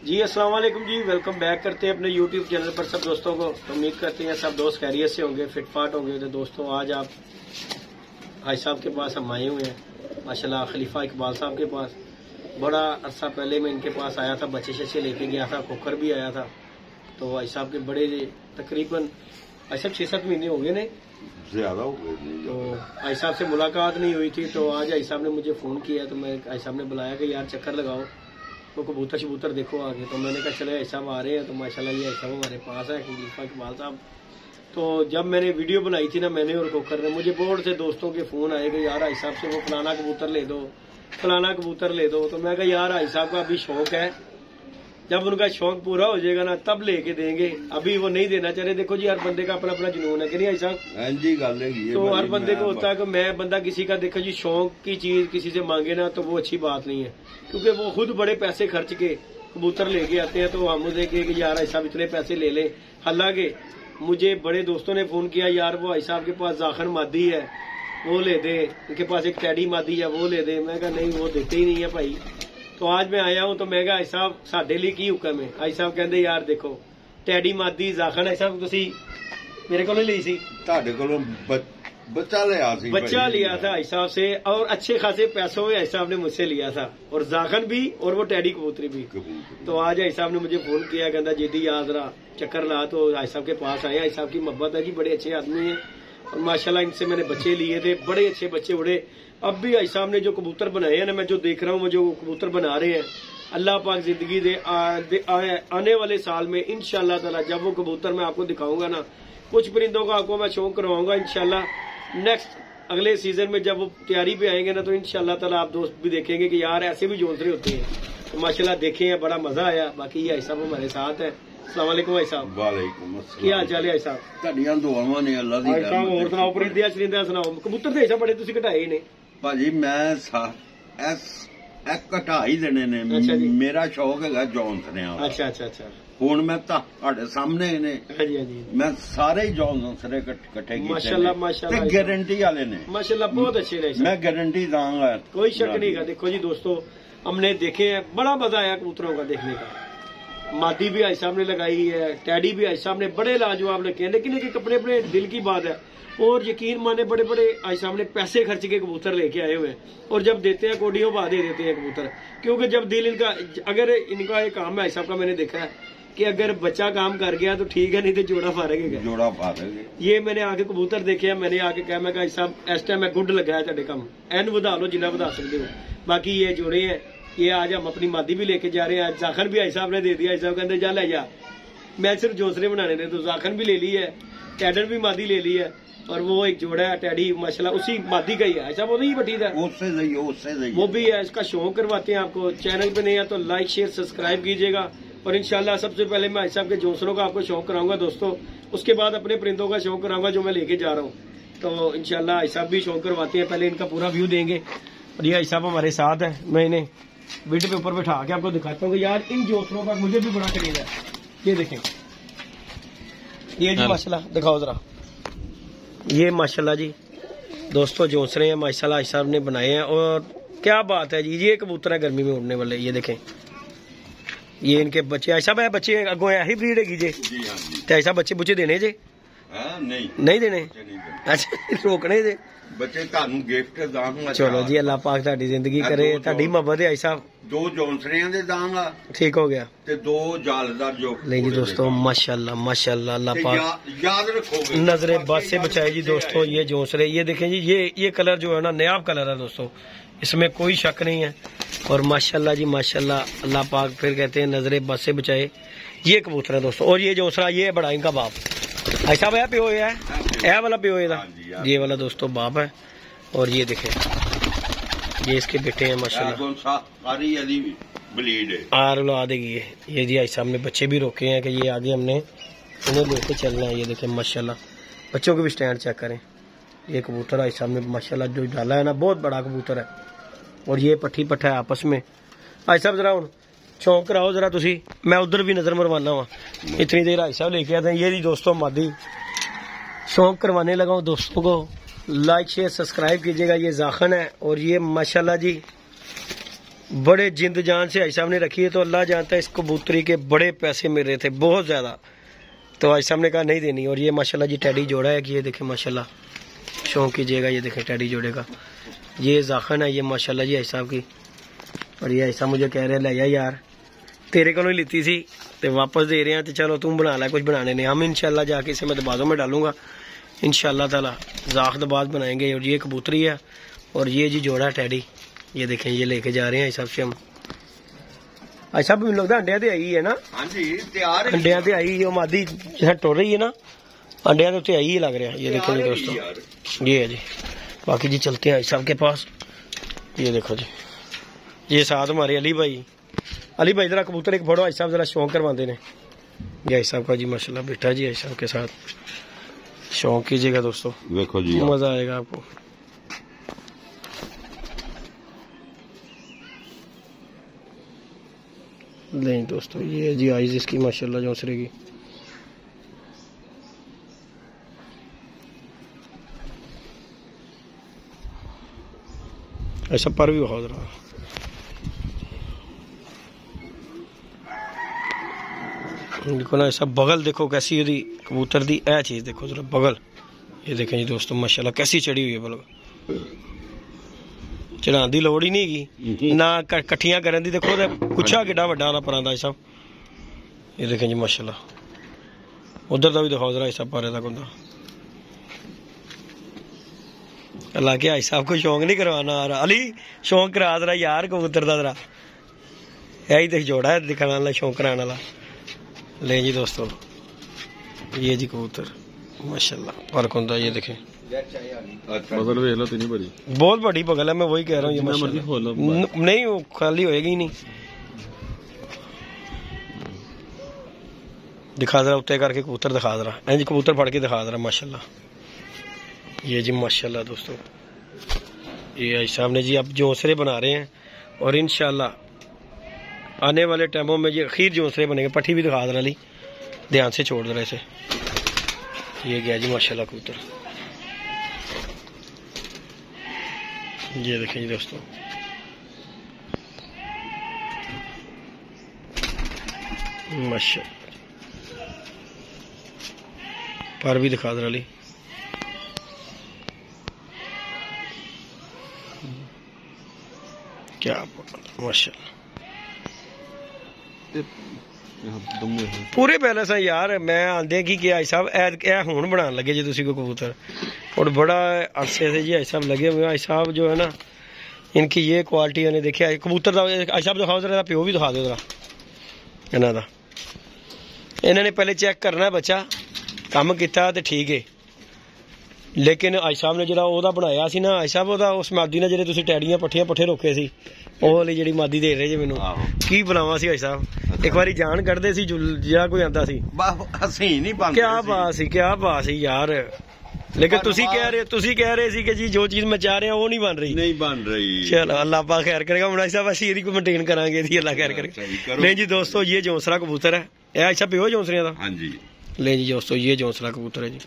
जी अस्सलाम वालेकुम जी, welcome back करते हैं अपने यूट्यूब चैनल पर सब दोस्तों को। उम्मीद करते हैं सब दोस्त खैरियत से होंगे, फिटफाट होंगे। तो दोस्तों आज आप भाई साहब के पास हम आए हुए हैं माशाल्लाह, खलीफा इकबाल साहब के पास। बड़ा अरसा पहले मैं इनके पास आया था, बच्चे शच्चे लेके गया था, कुकर भी आया था। तो भाई साहब के बड़े तकरीबन भाई साहब 6-7 महीने हो गए, नहीं ज्यादा हो गए। तो भाई साहब से मुलाकात नहीं हुई थी। तो आज भाई साहब ने मुझे फ़ोन किया, तो मैं भाई साहब ने बुलाया कि यार चक्कर लगाओ तो कबूतर शबूतर देखो आगे। तो मैंने कहा चले ऐसा आ रहे हैं। तो माशाल्लाह ये ऐसा हमारे पास है खलीफा इकबाल साहब। तो जब मैंने वीडियो बनाई थी ना, मैंने और कोकर ने, मुझे बहुत से दोस्तों के फ़ोन आए कि यार भाई साहब से वो फलाना कबूतर ले दो, फलाना कबूतर ले दो। तो मैं कहा यार भाई साहब का अभी शौक है, जब उनका शौक पूरा हो जाएगा ना तब लेके देंगे, अभी वो नहीं देना चाह रहे। देखो जी हर बंदे का अपना अपना जुनून है कि नहीं भाई साहब जी, गल है। तो हर बंदे को होता है कि मैं बंदा किसी का देखो जी शौक की चीज किसी से मांगे ना तो वो अच्छी बात नहीं है, क्योंकि वो खुद बड़े पैसे खर्च के कबूतर लेके आते हैं। तो हम उसे कि यार भाई साहब इतने पैसे ले लें। हालांकि मुझे बड़े दोस्तों ने फोन किया यार वो भाई साहब के पास जाखन मादी है वो ले दे, उनके पास एक टैडी मादी है वो ले दे। मैं कहा नहीं वो देते ही नहीं है भाई। तो आज मैं आया हूं तो मैं कहा भाई साहब साडे लिए की हुक्म है। भाई साहब कहते यार देखो टैडी मादी जाखन भाई साहब तुसी मेरे को ली सी, ਤੁਹਾਡੇ ਕੋਲੋਂ बच्चा लिया सी, बच्चा लिया था भाई साहब से और अच्छे खासे पैसों में भाई साहब ने मुझसे लिया था, और जाखन भी और वो टैडी कबूतरी भी। तो आज भाई साहब ने मुझे फोन किया, कहता जीदी याद रहा चक्कर ला। तो भाई साहब के पास आए, भाई साहब की मोहब्बत है जी, बड़े अच्छे आदमी है और माशाल्लाह इनसे मैंने बच्चे लिए थे, बड़े अच्छे बच्चे उड़े। अब भी भाई साहब ने जो कबूतर बनाए हैं ना, मैं जो देख रहा हूँ वो जो कबूतर बना रहे हैं, अल्लाह पाक जिंदगी दे आने वाले साल में इंशाल्लाह ताला जब वो कबूतर मैं आपको दिखाऊंगा ना, कुछ परिंदों का आपको मैं शौक करवाऊंगा इंशाल्लाह। नेक्स्ट अगले सीजन में जब वो तैयारी पे आएंगे ना तो इंशाल्लाह ताला आप दोस्त भी देखेंगे कि यार ऐसे भी जोंसरे होते हैं। तो माशाल्लाह देखे हैं, बड़ा मजा आया। बाकी ये भाई साहब हमारे साथ है। अस्सलाम वालेकुम भाई साहब। वालेकुम अस्सलाम। क्या हाल चाल है भाई साहब? ਤੁਹਾਡੀਆਂ ਦੁਆਵਾਂ ਨੇ ਅੱਲਾ ਦੀ भाई साहब और सुनाओ, परिंदे चरिंदे सुनाओ। कबूतर तो ऐसा बड़े तुसी घटाए ने ਭਾਜੀ ਮੈਂ ਘਟਾ ਹੀ ਦੇਣੇ ਨੇ। ਅੱਛਾ ਜੀ। ਮੇਰਾ ਸ਼ੌਕ ਹੈਗਾ ਜੌਂਸਰਿਆਂ ਦਾ। अच्छा अच्छा अच्छा ਹੁਣ ਮੈਂ ਤੁਹਾਡੇ ਸਾਹਮਣੇ ਨੇ, हाँ जी हाँ जी ਮੈਂ ਸਾਰੇ ਹੀ ਜੌਂਸਰੇ ਇਕੱਠੇ ਕੀਤੇ माशाल्लाह माशाल्लाह ਤੇ ਗਾਰੰਟੀ वाले ने। माशाल्लाह बहुत अच्छे रहे। मैं गारंटी दूंगा, कोई शक नहीं का। देखो जी दोस्तों हमने देखे हैं, बड़ा मजा आया कबूतरों का देखने का। मादी भी भाई साहब ने लगाई है, टैडी भी भाई साहब ने बड़े लाजवाब लगे हैं। लेकिन एक अपने अपने दिल की बात है, और यकीन माने बड़े बड़े भाई साहब ने पैसे खर्च के कबूतर लेके आए हुए हैं, और जब देते हैं कोडियों बहा दे देते हैं कबूतर। क्योंकि जब दिल इनका, अगर इनका एक काम है भाई साहब का, मैंने देखा है कि अगर बच्चा काम कर गया तो ठीक है, नहीं तो जोड़ा फारेगा। जोड़ा फारेगा। ये मैंने आके कबूतर देखे हैं, मैंने आके कहा मैं साहब इस टाइम मैं गुड लगा है तेरे काम, एन वधा लो जिन्ना वधा सकते हो। बाकी ये जोड़े हैं, ये आज हम अपनी मादी भी लेके जा रहे हैं। आज जाखन भी भाई साहब ने दे दिया, भाई साहब कहते जा ले जा, मैं सिर्फ जोसरे बनाने थे। तो जाखन भी ले ली है, टैडर भी मादी ले ली है, और वो एक जोड़ा है टैडी माशाल्लाह उसी मादी का ही है। ऐसा वो नहीं बटी था, उससे वो भी है। इसका शौक करवाते हैं आपको। चैनल पे नहीं है तो लाइक शेयर सब्सक्राइब कीजिएगा। और इंशाल्लाह सबसे पहले मैं भाई साहब के जोसरों का आपको शौक कराऊंगा दोस्तों, उसके बाद अपने परिंदों का शौक कराऊंगा जो मैं लेके जा रहा हूँ। तो इंशाल्लाह भाई साहब भी शौक करवाते हैं। पहले इनका पूरा व्यू देंगे, और ये भाई साहब हमारे साथ है। मैं इन्हें बीट पे ऊपर बैठा के आपको दिखाता हूँ कि यार इन जोसरों का मुझे भी बड़ा करीब है। ये देखें, ये जी माशाल्लाह दिखाओ जरा, ये माशाल्लाह जी दोस्तों जोसरे हैं माशाल्लाह भाई साहब ने बनाए हैं। और क्या बात है जी, ये कबूतर है गर्मी में उड़ने वाले। ये देखें, ये इनके बच्चे ऐसा है, बच्चे अगो यही ब्रीड है जे, तो ऐसा बच्चे बुच्चे देने जे नहीं देने, अच्छा रोकने जे बच्चे तानू गिफ्ट दांगा। चलो जी अल्लाह पाक ताड़ी जिंदगी करे, ताड़ी मोहब्बत है ऐसा। 2 जौंसरियां दे दांगा, ठीक हो गया। ते 2 जालदार जो नहीं जी दोस्तों माशाल्लाह माशाल्लाह अल्लाह पाक याद रखोगे, नजरे बद से बचाए जी दोस्तों। ये जोसरे ये देखें जी, ये कलर जो है ना नायाब कलर है दोस्तों, इसमें कोई शक नहीं है। और माशाल्लाह जी माशाल्लाह अल्लाह पाक फिर कहते हैं नजरे बद से बचाए। ये कबूतर है दोस्तों, और ये जोसरा ये बड़ा इनका बाप ऐसा है, प्यो है यह वाला प्यो है, ये वाला दोस्तों बाप है। और ये देखें ये इसके बेटे हैं माशाल्लाह, आर उला देगी। ये जी भाई साहब ने बच्चे भी रोके हैं कि ये आगे हमने इन्हें लेके चलना है। ये देखें माशाल्लाह, बच्चों के भी स्टैंड चेक करें। ये कबूतर भाई साहब ने माशाल्लाह जो डाला है ना, बहुत बड़ा कबूतर है। और ये पट्ठी पट्ठा है आपस में। भाई साहब जरा हूँ शौक कराओ जरा तुसी, मैं उधर भी नजर मरवाना वा। इतनी देर भाई साहब लेके आते हैं। ये जी दोस्तों मादी शौक करवाने लगा हूँ दोस्तों को। लाइक शेयर सब्सक्राइब कीजिएगा। ये जाखन है, और ये माशाल्लाह जी बड़े जिंद जान से भाई साहब ने रखी है, तो अल्लाह जानता है इस कबूतरी के बड़े पैसे मिल रहे थे, बहुत ज़्यादा। तो भाई साहब ने कहा नहीं देनी। और ये माशाल्लाह जी टैडी जोड़ा है कि ये देखें माशाल्लाह, शौक कीजिएगा, ये देखें टैडी जोड़े का ये जाखन है, ये माशाल्लाह जी भाई साहब की। और ये ऐसा मुझे कह रहे हैं ले जा यार, तेरे को ही लीती थी तो वापस दे रहे हैं, तो चलो तुम बना ला, कुछ बनाने नहीं। हम इंशाल्लाह जाके इसे मैं दबाजों में डालूंगा इंशाल्लाह ताला, जाख दबाज बनाएंगे। और ये कबूतरी है और ये जी जोड़ा टैडी, ये देखें ये लेके जा रहे हैं सब से हम। अच्छा भी लगता अंडिया ते आई है ना? हाँ जी तैयार है। अंडिया ते आई, वो मादी जहाँ टुर रही है ना, अंडिया तो आई ही लग रहा है। ये देखें जी दोस्तों, ये है जी। बाकी जी चलते हैं साहब के पास। ये देखो जी, ये साथ हमारे अली भाई। अली भाई जरा कबूतर एक फोड़ो, साहब जरा शौक करवाते ने। ये साहब का जी माशाल्लाह बेटा जी साहब के साथ शौक कीजिएगा दोस्तों, देखो जी मजा आएगा आपको। नहीं दोस्तों, ये जी आइज इसकी माशाल्लाह जोसरे की। ऐसा पर भी बहुत रहा। देखो ना ऐसा बगल, देखो कैसी यदि कबूतर दी ए चीज देखो जरा बगल। ये देखें जी दोस्तों माशाल्लाह कैसी चढ़ी हुई है बगल, चढ़ाने की लोड़ ही नहीं हैगी ना, कट्ठियां करन दी। देखो कुछा किड्डा वड्डा दा परांदा सब। ये देखें जी माशाल्लाह, उधर का भी दिखाओ जरा ऐसा पारे तक होंदा। हालांकि आई साहब को शौक नहीं करवाना आ रहा, अली शौक करा जरा यार कबूतर का जरा, यही देख जोड़ा है दिखाने वाला, शौक कराने वाला। ले जी दोस्तों, ये जी कबूतर माशाल्लाह फर्क होता है। ये देखें बगल वेख लो इतनी बड़ी, बहुत बड़ी बगल है, मैं वही कह रहा हूँ। ये माशाल्लाह नहीं वो खाली होएगी ही नहीं। दिखा जरा उत्ते करके कबूतर दिखा जरा, इंज कबूतर फड़ के दिखा जरा माशाल्लाह। ये जी माशाल्लाह दोस्तों, ये आई साहब ने जी अब जोसरे बना रहे हैं और इंशाल्लाह आने वाले टाइमों में ये अखीर जोसरे बनेंगे। पट्टी भी दिखा जरा ली, ध्यान से छोड़ जरा इसे। ये गया जी माशाल्लाह कबूतर, ये देखें जी दोस्तों। माशाल्लाह पर भी दिखा दे रही। क्या माशाल्लाह पूरे बैलेंस है यार। मैं आंदे की आई साहब ए हुण बनाने लगे जी तुसी को कबूतर, और बड़ा अरसे से जी आई साहब लगे हुए। आई साहब जो है ना, इनकी ये क्वालिटी मैंने देखिए। कबूतर का आई साहब दिखाओ जरा, प्यो भी दिखा दो जरा इन्हां दा। इन्होंने पहले चेक करना है बच्चा काम किया तो ठीक है, लेकिन आई साहब ने जो बनाया सी ना, आई साहब उस मादी ने जो तुम टैडियां पट्ठियां पट्ठे रोके सी, वो वाली जी मादी दे रहे जी मैनू की बुलावा सी। आई साहब एक बारी जान कढ़ते सी जिहा कोई आंदा सी, क्या बात सी, क्या बात सी यार। लेकिन तुसी कह रहे सी कि जी जो चीज मैं चाह रहा वो नहीं बन रही। चलो अल्लाह पाक खैर करेगा। मुंडा साहब असीं इहदी को मेंटेन करांगे जी, अल्लाह खैर करेगा। नहीं जी दोस्तों, ये जोंसरा कबूतर है, यह अच्छा प्यो जोंसरियां दा। हाँ जी ले जी दोस्तों, ये जोंसरा कबूतर है जी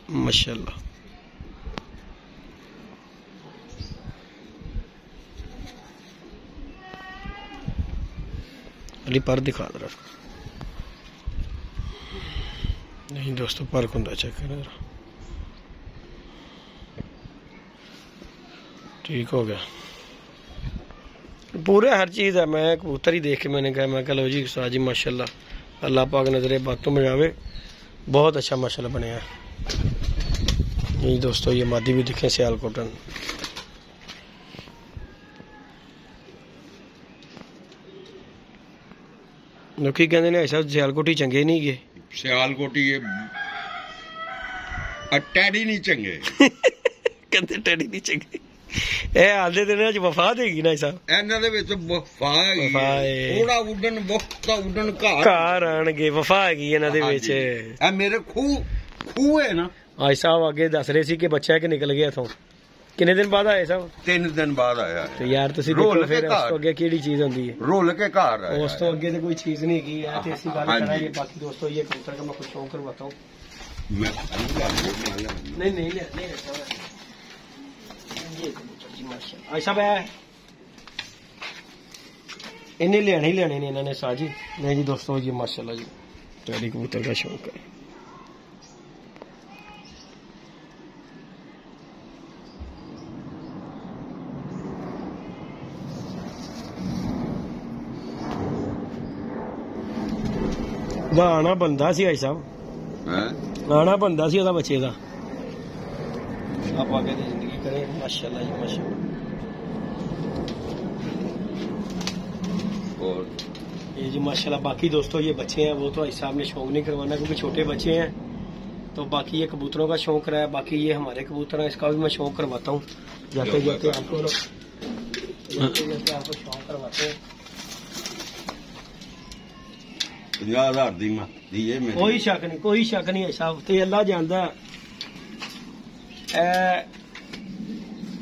माशाल्लाह। अली पर दिखा दे। नहीं दोस्तों पर खुंदा चेक कर, ठीक हो गया पूरे हर चीज़ है। मैं कबूतर ही देख के मैंने कहा, मैं कहा लो जी साजी माशाल्लाह अल्लाह पाक नजरे बातों में जावे, बहुत अच्छा माशाल्लाह बने हैं। यही दोस्तों ये मादी भी दिखें सियालकोटन। लोग कहते ने ऐसा सियालकोटी चंगे नहीं गए, सियालकोटी टैडी नहीं चंगे कहते टैडी नहीं चंगे। ਇਹ ਆਂਦੇ ਦਿਨਾਂ ਚ ਵਫਾ ਦੇਗੀ ਨਾ ਸਾਹਿਬ, ਇਹਨਾਂ ਦੇ ਵਿੱਚ ਵਫਾ ਹੈਗੀ, ਥੋੜਾ ਉੱਡਣ ਬਹੁਤ ਉੱਡਣ ਘਰ ਆਣਗੇ, ਵਫਾ ਹੈਗੀ ਇਹਨਾਂ ਦੇ ਵਿੱਚ। ਇਹ ਮੇਰੇ ਖੂਹ ਹੈ ਨਾ। ਆਈ ਸਾਹਿਬ ਅੱਗੇ ਦੱਸ ਰਹੇ ਸੀ ਕਿ ਬੱਚਾ ਕਿ ਨਿਕਲ ਗਿਆ ਇਥੋਂ, ਕਿੰਨੇ ਦਿਨ ਬਾਅਦ ਆਏ ਸਾਹਿਬ? 3 ਦਿਨ ਬਾਅਦ ਆਇਆ। ਤੇ ਯਾਰ ਤੁਸੀਂ ਦੇਖੋ ਫਿਰ ਉਸ ਤੋਂ ਅੱਗੇ ਕਿਹੜੀ ਚੀਜ਼ ਹੁੰਦੀ ਹੈ, ਰੋਲ ਕੇ ਘਰ ਆਇਆ। ਉਸ ਤੋਂ ਅੱਗੇ ਤੇ ਕੋਈ ਚੀਜ਼ ਨਹੀਂ ਹੈਗੀ ਹੈ। ਤੇ ਅਸੀਂ ਗੱਲ ਕਰਾਂਗੇ। ਬਾਕੀ ਦੋस्तों ये कबूतर का मैं कुछ शौक करवाता हूँ। नहीं ये कबूतर जी माशाल्लाह। आई साहब है इन्हें लेने ही लेने ने इन्होंने साजी। नहीं जी दोस्तों जी माशाल्लाह जी टैडी कबूतर का शौक है। आना बनता सी भाई साहब, आना बनता सी बच्चे का। आप आगे की जिंदगी करें माशाल्लाह जी माशाल्लाह। और ये जी माशाल्लाह बाकी दोस्तों ये बच्चे हैं वो तो भाई साहब ने शौक नहीं करवाना क्योंकि छोटे बच्चे हैं, तो बाकी ये कबूतरों का शौक रहा है। बाकी ये हमारे कबूतर हैं, इसका भी मैं शौक करवाता हूँ जाते जाते आपको, आपको शौक करवाते हैं। 50,000 दी है मेरी। कोई शक नहीं, कोई शक नहीं है साहब, ते अल्लाह जानदा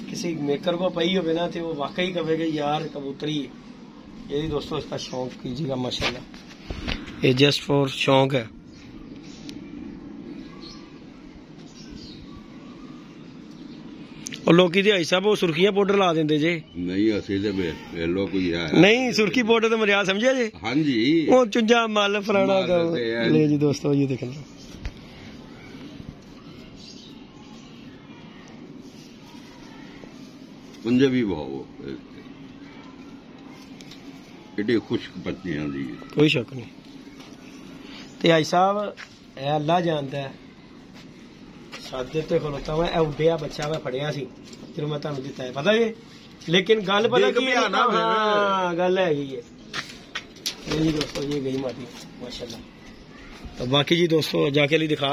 किसी मेकर को पई हो ना तो वो वाकई कहेगा यार कबूतरी। ये भी दोस्तों इसका शौक कीजिएगा माशाल्लाह, ये जस्ट फॉर शौक है। और लोग भाई साहब वो सुर्खियां पाउडर ला देंगे जे। नहीं असि वेलो कोई है नहीं सुर्खी पाउडर तो मरिया समझे जी। हाँ जी वो चुंजा माल फलाना ले जी दोस्तों ये देखना। पुंजे भी बहुत एडी खुश्क पत्तियां दी कोई शक नहीं। ते भाई साहब अल्लाह जानता है सादे ते खलोता मैं उड्डिया बच्चा मैं फड़िया सी जो मैं तुहानू दिता है पता है, लेकिन गल पता की हाँ गल हैगी है जी दोस्तों। ये गई माटी माशाल्लाह। तो बाकी जी दोस्तों जाके लिए दिखा,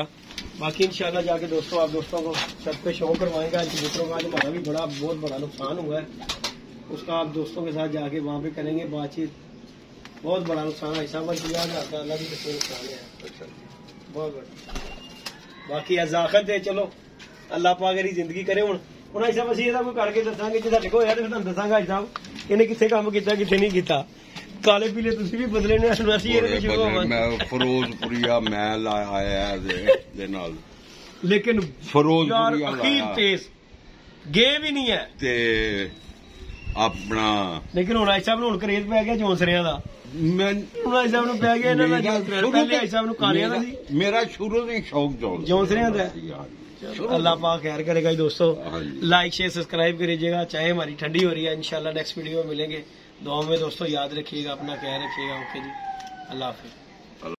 बाकी इंशाल्लाह जाके दोस्तों आप दोस्तों को छत पे शो करवाएंगे। कबूतरों का आज हमारा भी बहुत बड़ा नुकसान हुआ है, उसका आप दोस्तों के साथ जाके वहाँ पे करेंगे बातचीत। बहुत बड़ा नुकसान है हिसाब 50,000 का अल्लाह भी नुकसान है बहुत बड़ा। बाकी अजाकत है चलो अल्लाह पाक मेरी जिंदगी करे। हूँ हिसाब असं कोई करके दसांगे जो साढ़े को होया तो तुहानू दसांगा हिसाब इन्हें कितने काम किया कितने नहीं किया। काले पीले तुम भी बदले ने फिरोजपुरिया मैल आया लेकिन फिरोजपुरिया पेस गे भी नहीं है ते अपना। लेकिन हूं आई साहब हूं करेज पै गया जौंसरिया का। मेरा शुरू से शौक जौंसरिया का। अल्लाह पाक खैर करेगा दोस्तों। लाइक शेयर सब्सक्राइब करिएगा। चाहे हमारी ठंडी हो रही है इंशाल्लाह नेक्स्ट वीडियो में मिलेंगे। दुआ में दोस्तों याद रखिएगा, अपना ख्याल रखिएगा। ओके जी अल्लाह हाफिज।